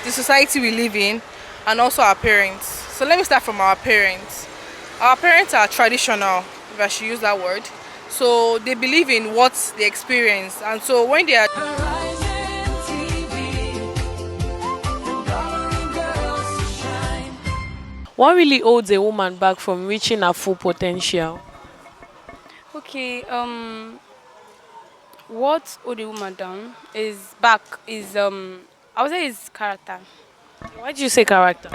the society we live in, and also our parents. So let me start from our parents. Our parents are traditional, if I should use that word. So they believe in what they experience, and so when they are What really holds a woman back from reaching her full potential? Okay, what hold a woman down is back is I would say is character. Why do you say character?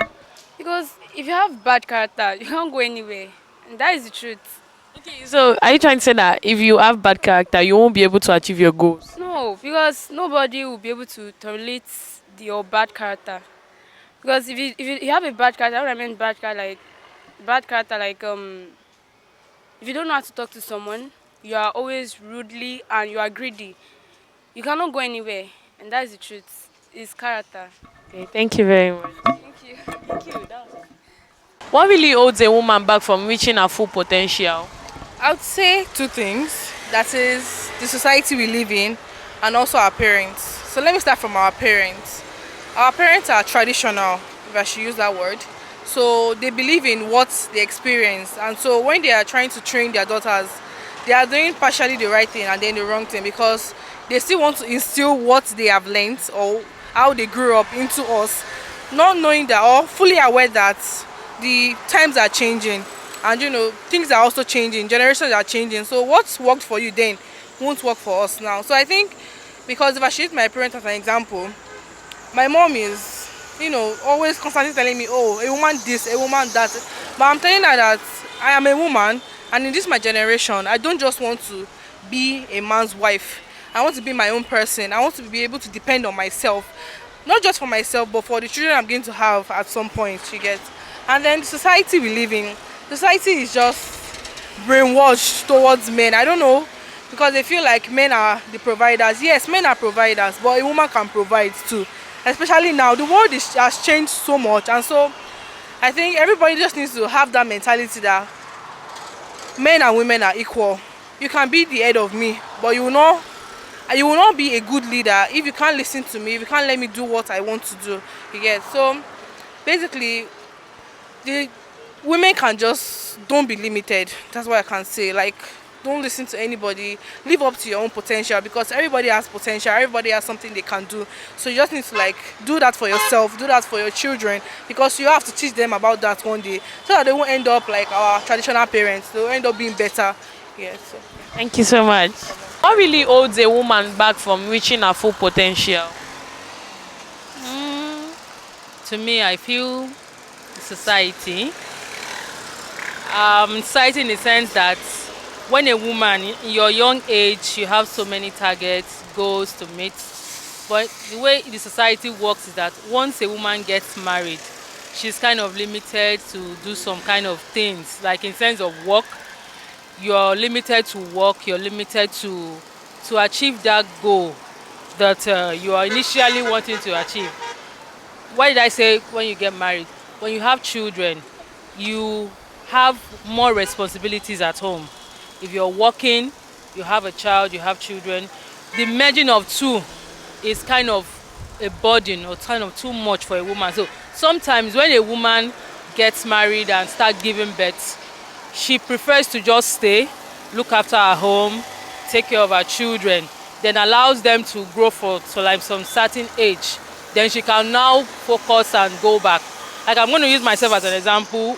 Because if you have bad character, you can't go anywhere. And that is the truth. Okay, so are you trying to say that if you have bad character, you won't be able to achieve your goals? No, because nobody will be able to tolerate your bad character. Because if you have a bad character, what I mean bad character like if you don't know how to talk to someone, you are always rudely and you are greedy. You cannot go anywhere, and that is the truth. It's character. Okay, thank you very much. Thank you. What really holds a woman back from reaching her full potential? I would say two things. That is the society we live in, and also our parents. So let me start from our parents. Our parents are traditional, if I should use that word. So they believe in what they experience, and so when they are trying to train their daughters, they are doing partially the right thing and then the wrong thing, because they still want to instill what they have learned or how they grew up into us, not knowing that or fully aware that the times are changing, and things are also changing, generations are changing. So what's worked for you then won't work for us now. So I think, because if I should use my parents as an example, my mom is always constantly telling me, oh, a woman this, a woman that, but I'm telling her that I am a woman, and in this my generation, I don't just want to be a man's wife. I want to be my own person. I want to be able to depend on myself, not just for myself but for the children I'm going to have at some point, you get. And then the society we live in, society is just brainwashed towards men. I don't know, because they feel like men are the providers. Yes, men are providers, but a woman can provide too. Especially now, the world has changed so much, and so I think everybody just needs to have that mentality that men and women are equal. You can be the head of me, but you will not be a good leader if you can't listen to me, if you can't let me do what I want to do. You get. So basically, the women can just don't be limited. That's what I can say. Like, don't listen to anybody. Live up to your own potential, because everybody has potential. Everybody has something they can do. So you just need to do that for yourself, do that for your children, because you have to teach them about that one day, so that they won't end up like our traditional parents. They'll end up being better. Yeah. So Thank you so much. What really holds a woman back from reaching her full potential? To me, I feel society. Society in the sense that when a woman in your young age, you have so many targets, goals to meet. But the way the society works is that once a woman gets married, she's kind of limited to do some kind of things. Like in sense of work, you're limited to work, you're limited to achieve that goal that you are initially wanting to achieve. Why did I say when you get married? When you have children, you have more responsibilities at home. If you're working, you have a child, you have children, the merging of two is kind of a burden or kind of too much for a woman. So sometimes when a woman gets married and start giving birth, she prefers to just stay, look after her home, take care of her children, then allows them to grow for like some certain age. Then she can now focus and go back. Like, I'm going to use myself as an example.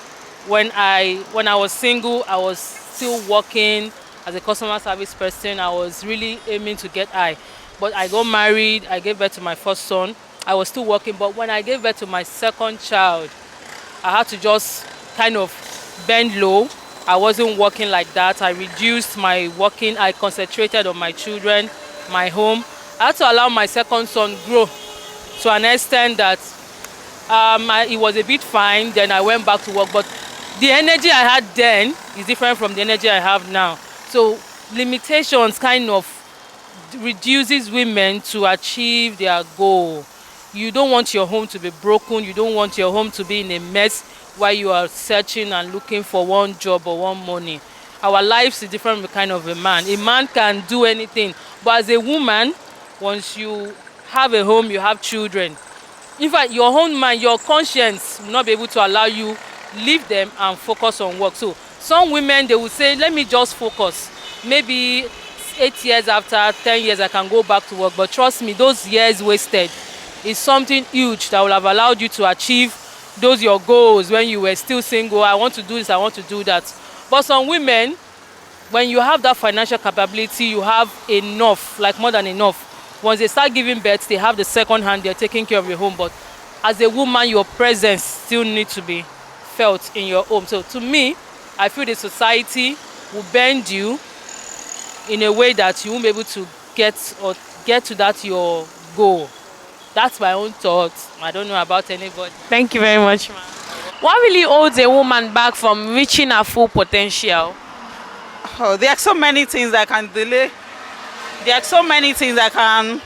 When I was single, I was still working as a customer service person. I was really aiming to get high. But I got married, I gave birth to my first son. I was still working, but when I gave birth to my second child, I had to just kind of bend low. I wasn't working like that. I reduced my working. I concentrated on my children, my home. I had to allow my second son grow to an extent that it was a bit fine. Then I went back to work. But the energy I had then is different from the energy I have now. So limitations kind of reduces women to achieve their goal. You don't want your home to be broken. You don't want your home to be in a mess while you are searching and looking for one job or one money. Our lives is different from kind of a man. A man can do anything, but as a woman, once you have a home, you have children, In fact, your own mind, your conscience will not be able to allow you leave them and focus on work. So some women, they will say, let me just focus. Maybe 8 years after, 10 years, I can go back to work. But trust me, those years wasted is something huge that will have allowed you to achieve those your goals when you were still single. I want to do this, I want to do that. But some women, when you have that financial capability, you have enough, like more than enough. Once they start giving birth, they have the second hand, they're taking care of your home. But as a woman, your presence still needs to be felt in your home. So to me, I feel the society will bend you in a way that you won't be able to get to that your goal. That's my own thoughts. I don't know about anybody. Thank you very much, ma'am. What really holds a woman back from reaching her full potential? Oh, there are so many things that can delay. There are so many things that can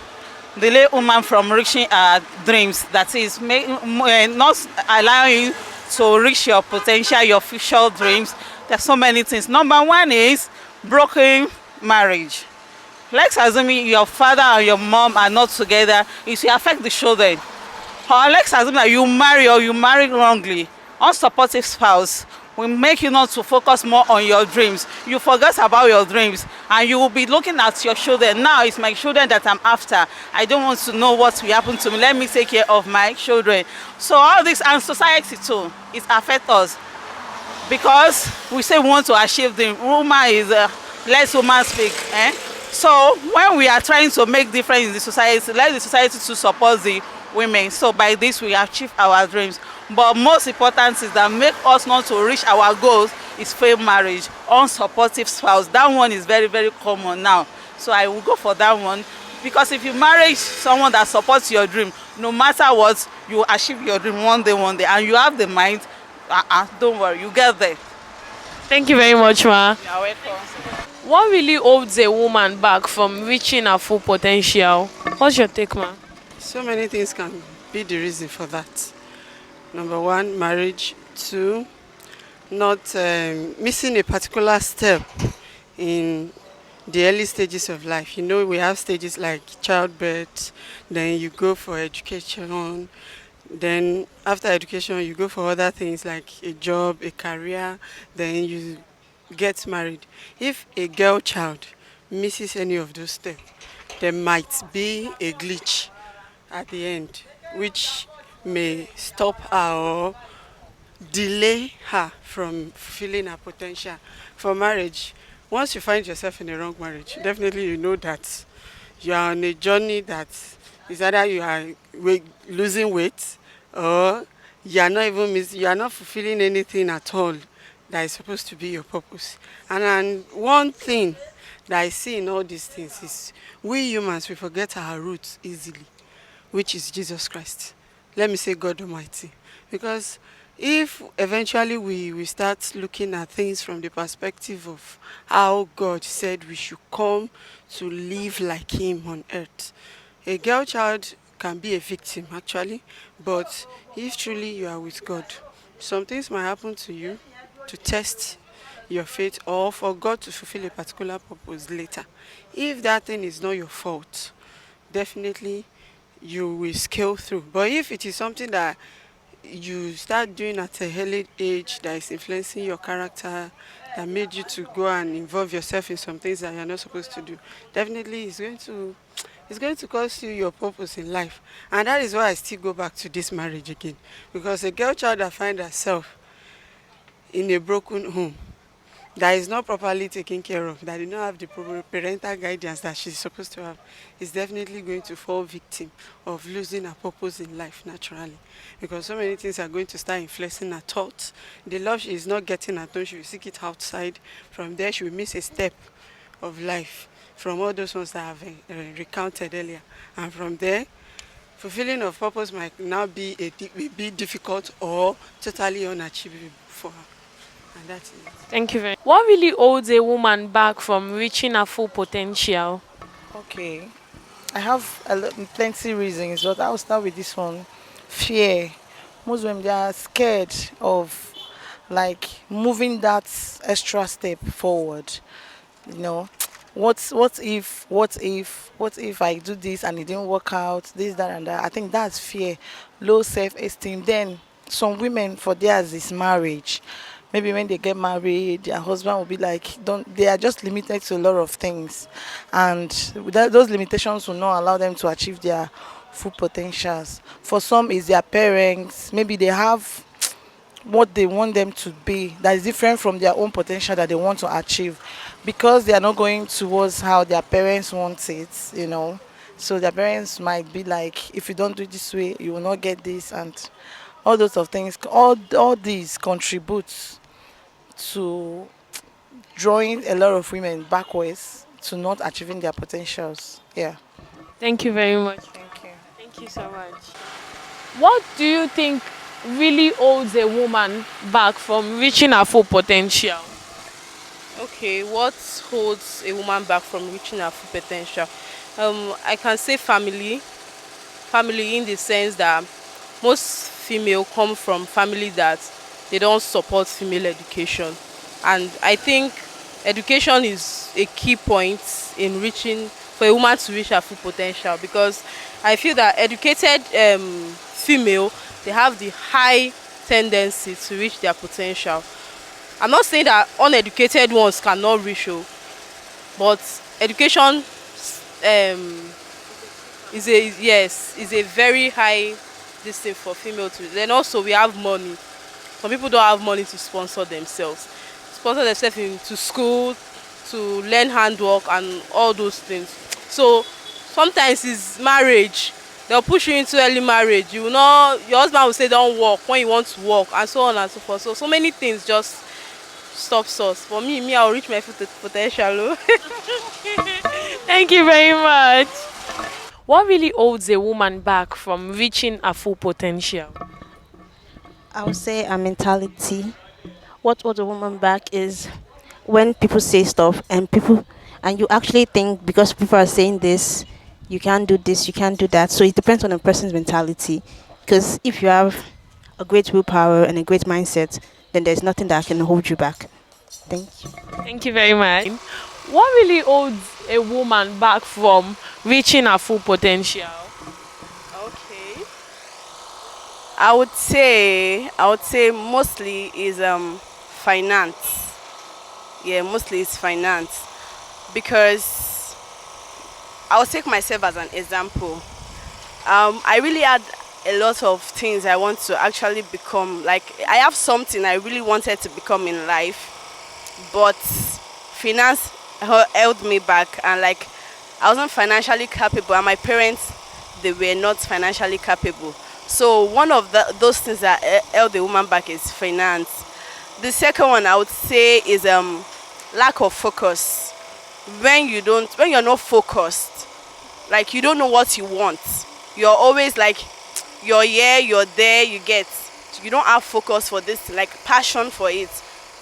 delay woman from reaching her dreams. That is, not allowing you to reach your potential, your future dreams. There are so many things. Number one is broken marriage. Let's assume your father and your mom are not together. It will affect the children. Or let's assume that you marry or you marry wrongly. Unsupportive spouse will make you not to focus more on your dreams. You forget about your dreams and you will be looking at your children. Now it's my children that I'm after. I don't want to know what will happen to me. Let me take care of my children. So all this, and society too, it affects us. Because we say we want to achieve the woman is let woman speak. So when we are trying to make difference in the society, let the society to support the women. So by this we achieve our dreams. But most important is that make us not to reach our goals is failed marriage, unsupportive spouse. That one is very, very common now. So I will go for that one. Because if you marry someone that supports your dream, no matter what, you will achieve your dream one day, and you have the mind, don't worry, you get there. Thank you very much, ma. You're welcome. What really holds a woman back from reaching her full potential? What's your take, ma? So many things can be the reason for that. Number one, marriage. Two, not missing a particular step in the early stages of life. You know, we have stages like childbirth, then you go for education, then after education you go for other things like a job, a career, then you get married. If a girl child misses any of those steps, there might be a glitch at the end, which may stop her or delay her from fulfilling her potential for marriage. Once you find yourself in a wrong marriage, definitely you know that you are on a journey that is either you are losing weight or you are not you are not fulfilling anything at all that is supposed to be your purpose. And one thing that I see in all these things is we humans, we forget our roots easily, which is Jesus Christ. Let me say God Almighty. Because if eventually we start looking at things from the perspective of how God said we should come to live like Him on earth, a girl child can be a victim actually, but if truly you are with God, some things might happen to you to test your faith or for God to fulfill a particular purpose later. If that thing is not your fault, definitely you will scale through. But if it is something that you start doing at a early age that is influencing your character, that made you to go and involve yourself in some things that you're not supposed to do, definitely it's going to cost you your purpose in life. And that is why I still go back to this marriage again. Because a girl child that finds herself in a broken home, that is not properly taken care of, that did not have the parental guidance that she's supposed to have, is definitely going to fall victim of losing her purpose in life naturally. Because so many things are going to start influencing her thoughts. The love she is not getting at home, she will seek it outside. From there, she will miss a step of life from all those ones that I've recounted earlier. And from there, fulfilling of purpose might now be difficult or totally unachievable for her. And that's it. Thank you very much. What really holds a woman back from reaching her full potential? Okay, I have plenty reasons, but I'll start with this one. Fear. Most women, they are scared of like moving that extra step forward. You know, what if I do this and it didn't work out, this, that, and that. I think that's fear, low self-esteem. Then some women, for theirs is marriage. Maybe when they get married, their husband will be like, don't, they are just limited to a lot of things, and those limitations will not allow them to achieve their full potentials. For some, is their parents. Maybe they have what they want them to be that is different from their own potential that they want to achieve, because they are not going towards how their parents want it. So their parents might be like, if you don't do it this way, you will not get this, and all those of things. All these contribute to drawing a lot of women backwards to not achieving their potentials. Yeah. Thank you very much. Thank you. Thank you so much. What do you think really holds a woman back from reaching her full potential? Okay, what holds a woman back from reaching her full potential? I can say family. Family, in the sense that most female come from family that they don't support female education, and I think education is a key point in reaching, for a woman to reach her full potential, because I feel that educated female, they have the high tendency to reach their potential. I'm not saying that uneducated ones cannot reach, but education is a very high distance for female to. Then also we have money. Some people don't have money to sponsor themselves into school, to learn handwork and all those things. So sometimes it's marriage. They'll push you into early marriage. Your husband will say don't work when you want to work, and so on and so forth. So many things just stops us. For me, I'll reach my full potential. Thank you very much. What really holds a woman back from reaching her full potential? I would say a mentality. What holds a woman back is when people say stuff and you actually think because people are saying this, you can't do this, you can't do that. So it depends on a person's mentality. Because if you have a great willpower and a great mindset, then there's nothing that can hold you back. Thank you. Thank you very much. What really holds a woman back from reaching her full potential? Okay. I would say mostly is finance. Yeah, mostly it's finance, because I'll take myself as an example. I really had a lot of things I want to actually become. Like, I have something I really wanted to become in life, but finance held me back, and like I wasn't financially capable, and my parents, they were not financially capable. So one of those things that held the woman back is finance. The second one I would say is lack of focus. When you're not focused, like you don't know what you want. You're always like, you're here, you're there, you don't have focus for this, like passion for it.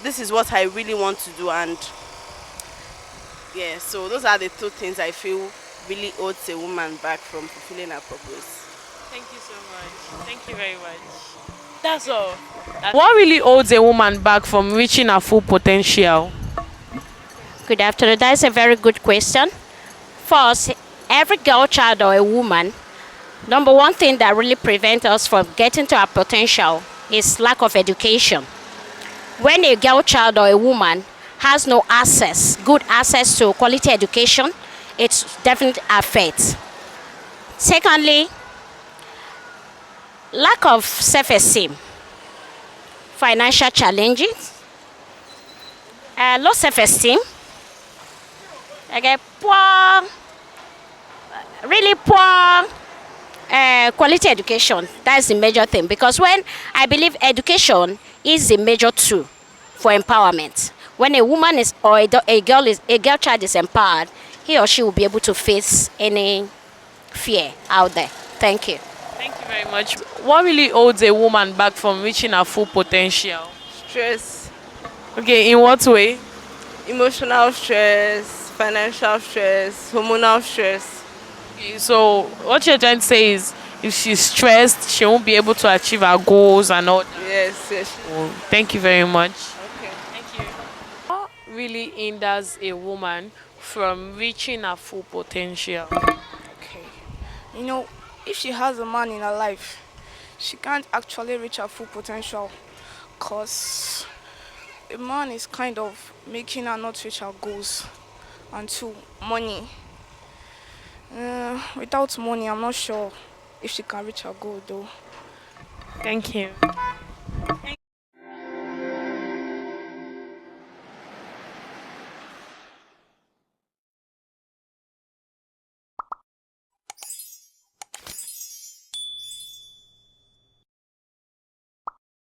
This is what I really want to do, and yeah, so those are the two things I feel really holds a woman back from fulfilling her purpose. Thank you so much. Thank you very much. That's all. What really holds a woman back from reaching her full potential? Good afternoon. That is a very good question. First, every girl, child, or a woman, number one thing that really prevents us from getting to our potential is lack of education. When a girl, child, or a woman has no access, good access to quality education, it definitely affects. Secondly, lack of self-esteem, financial challenges, low self-esteem, really poor quality education. That's the major thing, because when I believe education is the major tool for empowerment. When a woman is, or a girl child is empowered, he or she will be able to face any fear out there. Thank you. Thank you very much. What really holds a woman back from reaching her full potential? Stress, Okay, in what way? emotional stress, financial stress, hormonal stress. Okay, so what you're trying to say is, if she's stressed, she won't be able to achieve her goals and all that. Yes. Oh, thank you very much. Okay. Thank you. What really hinders a woman from reaching her full potential? Okay. You know, if she has a man in her life, she can't actually reach her full potential because a man is kind of making her not reach her goals. And two, money. Without money, I'm not sure if she can reach her goal though. Thank you.